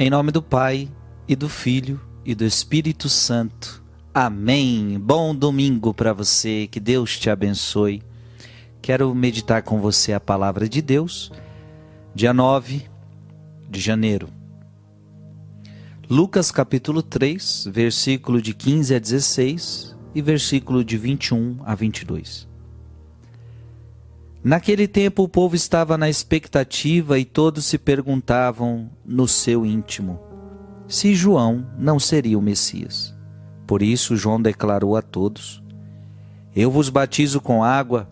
Em nome do Pai, e do Filho, e do Espírito Santo. Amém. Bom domingo para você, que Deus te abençoe. Quero meditar com você a palavra de Deus, dia 9 de janeiro. Lucas capítulo 3, versículo de 15 a 16 e versículo de 21 a 22. Naquele tempo o povo estava na expectativa e todos se perguntavam no seu íntimo se João não seria o Messias. Por isso João declarou a todos: Eu vos batizo com água,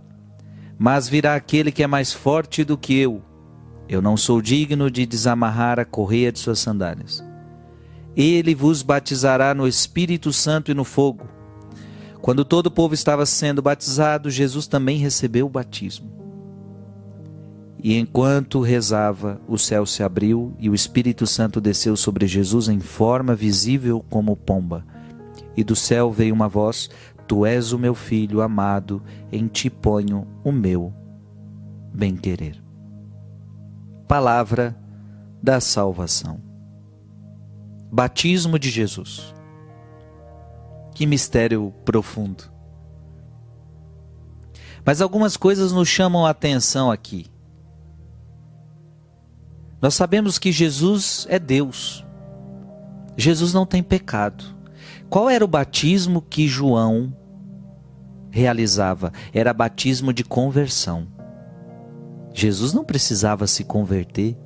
mas virá aquele que é mais forte do que eu. Eu não sou digno de desamarrar a correia de suas sandálias. Ele vos batizará no Espírito Santo e no fogo. Quando todo o povo estava sendo batizado, Jesus também recebeu o batismo. E enquanto rezava, o céu se abriu e o Espírito Santo desceu sobre Jesus em forma visível como pomba. E do céu veio uma voz: Tu és o meu filho amado, em ti ponho o meu bem-querer. Palavra da salvação. Batismo de Jesus. Que mistério profundo. Mas algumas coisas nos chamam a atenção aqui. Nós sabemos que Jesus é Deus. Jesus não tem pecado. Qual era o batismo que João realizava? Era batismo de conversão. Jesus não precisava se converter.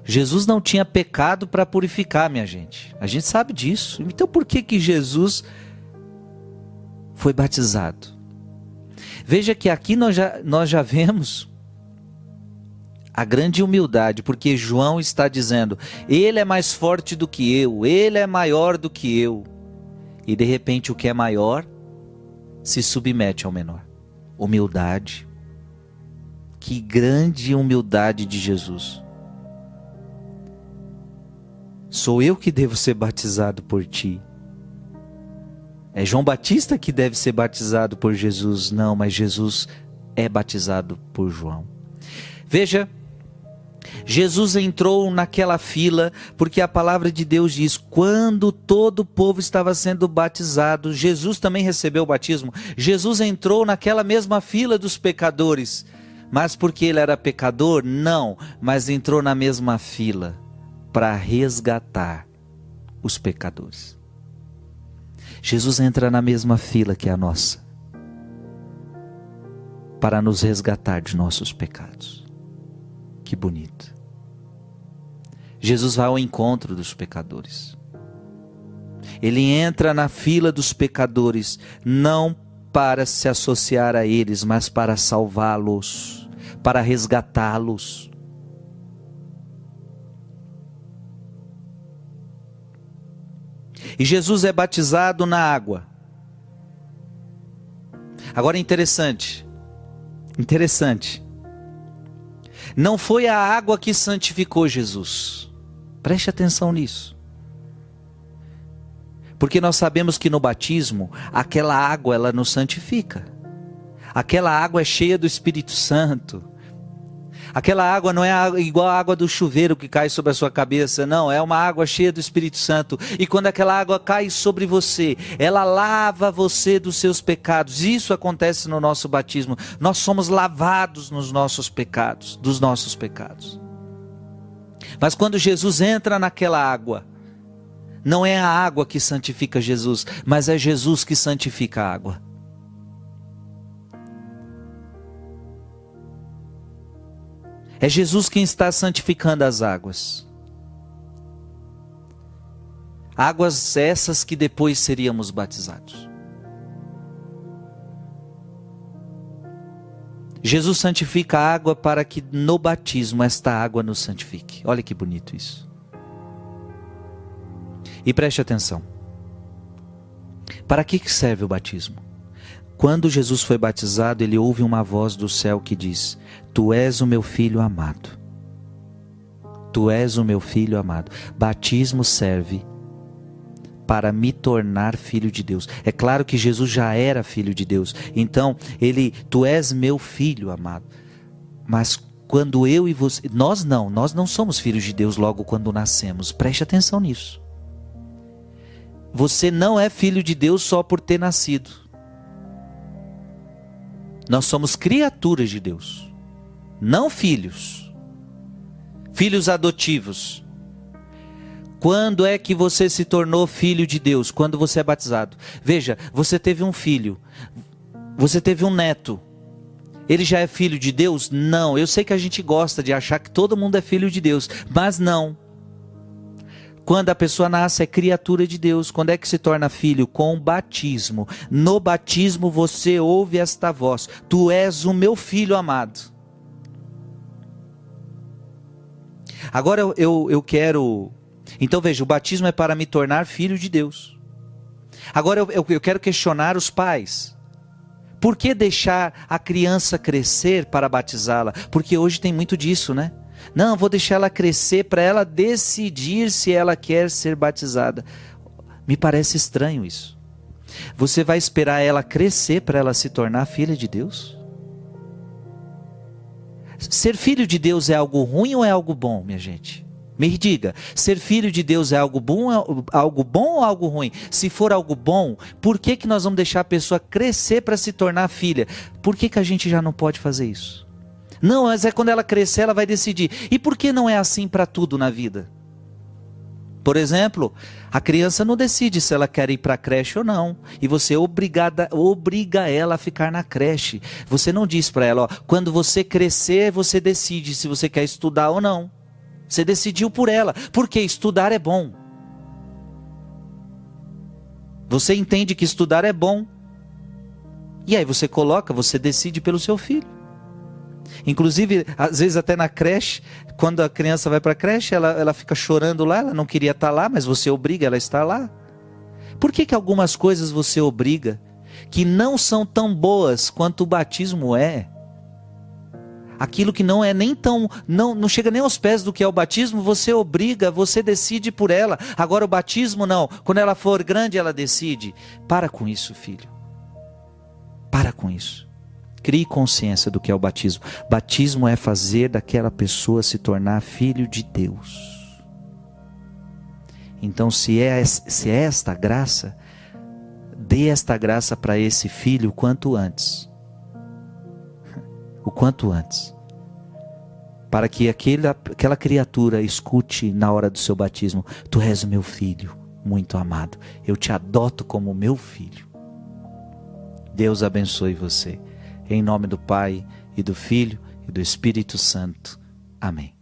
Jesus não tinha pecado para purificar, minha gente. A gente sabe disso. Então por que Jesus foi batizado? Veja que aqui nós já vemos a grande humildade, porque João está dizendo: ele é mais forte do que eu, ele é maior do que eu. E de repente o que é maior se submete ao menor. Humildade. Que grande humildade de Jesus. Sou eu que devo ser batizado por ti. É João Batista que deve ser batizado por Jesus. Não, mas Jesus é batizado por João. Veja, Jesus entrou naquela fila, porque a palavra de Deus diz: quando todo o povo estava sendo batizado, Jesus também recebeu o batismo. Jesus entrou naquela mesma fila dos pecadores. Mas porque ele era pecador? Não, mas entrou na mesma fila para resgatar os pecadores. Jesus entra na mesma fila que a nossa, para nos resgatar de nossos pecados. Que bonito. Jesus vai ao encontro dos pecadores. Ele entra na fila dos pecadores, não para se associar a eles, mas para salvá-los, para resgatá-los. E Jesus é batizado na água. Agora interessante. Não foi a água que santificou Jesus. Preste atenção nisso. Porque nós sabemos que no batismo, aquela água ela nos santifica. Aquela água é cheia do Espírito Santo. Aquela água não é igual a água do chuveiro que cai sobre a sua cabeça. Não, é uma água cheia do Espírito Santo. E quando aquela água cai sobre você, ela lava você dos seus pecados. Isso acontece no nosso batismo. Nós somos lavados nos nossos pecados, dos nossos pecados. Mas quando Jesus entra naquela água, não é a água que santifica Jesus, mas é Jesus que santifica a água. É Jesus quem está santificando as águas. Águas essas que depois seríamos batizados. Jesus santifica a água para que no batismo esta água nos santifique. Olha que bonito isso. E preste atenção. Para que serve o batismo? Quando Jesus foi batizado, ele ouve uma voz do céu que diz: Tu és o meu filho amado. Tu és o meu filho amado. Batismo serve para me tornar filho de Deus. É claro que Jesus já era filho de Deus. Então, tu és meu filho amado. Mas quando eu e você... Nós não somos filhos de Deus logo quando nascemos. Preste atenção nisso. Você não é filho de Deus só por ter nascido. Nós somos criaturas de Deus, não filhos. Filhos adotivos. Quando é que você se tornou filho de Deus? Quando você é batizado. Veja, você teve um filho, você teve um neto. Ele já é filho de Deus? Não. Eu sei que a gente gosta de achar que todo mundo é filho de Deus, mas não. Quando a pessoa nasce é criatura de Deus. Quando é que se torna filho? Com o batismo. No batismo você ouve esta voz: tu és o meu filho amado. Agora eu quero... Então veja, o batismo é para me tornar filho de Deus. Agora eu quero questionar os pais. Por que deixar a criança crescer para batizá-la? Porque hoje tem muito disso, né? Não, vou deixar ela crescer para ela decidir se ela quer ser batizada. Me parece estranho isso. Você vai esperar ela crescer para ela se tornar filha de Deus? Ser filho de Deus é algo ruim ou é algo bom, minha gente? Me diga, ser filho de Deus é algo bom ou algo ruim? Se for algo bom, por que nós vamos deixar a pessoa crescer para se tornar filha? Por que a gente já não pode fazer isso? Não, mas é quando ela crescer, ela vai decidir. E por que não é assim para tudo na vida? Por exemplo, a criança não decide se ela quer ir para a creche ou não. E você obriga ela a ficar na creche. Você não diz para ela, ó, quando você crescer, você decide se você quer estudar ou não. Você decidiu por ela, porque estudar é bom. Você entende que estudar é bom. E aí você decide pelo seu filho. Inclusive, às vezes até na creche, quando a criança vai para a creche, ela fica chorando lá, ela não queria estar lá, mas você obriga ela a estar lá. Por que algumas coisas você obriga, que não são tão boas quanto o batismo é? Aquilo que não é nem tão, não chega nem aos pés do que é o batismo, você obriga, você decide por ela. Agora o batismo não, quando ela for grande ela decide. Para com isso, filho. Para com isso. Crie consciência do que é o batismo. Batismo é fazer daquela pessoa se tornar filho de Deus. Então se é esta graça, dê esta graça para esse filho o quanto antes. O quanto antes, para que aquela criatura escute na hora do seu batismo: tu és o meu filho muito amado, eu te adoto como meu filho. Deus abençoe você, em nome do Pai, e do Filho, e do Espírito Santo. Amém.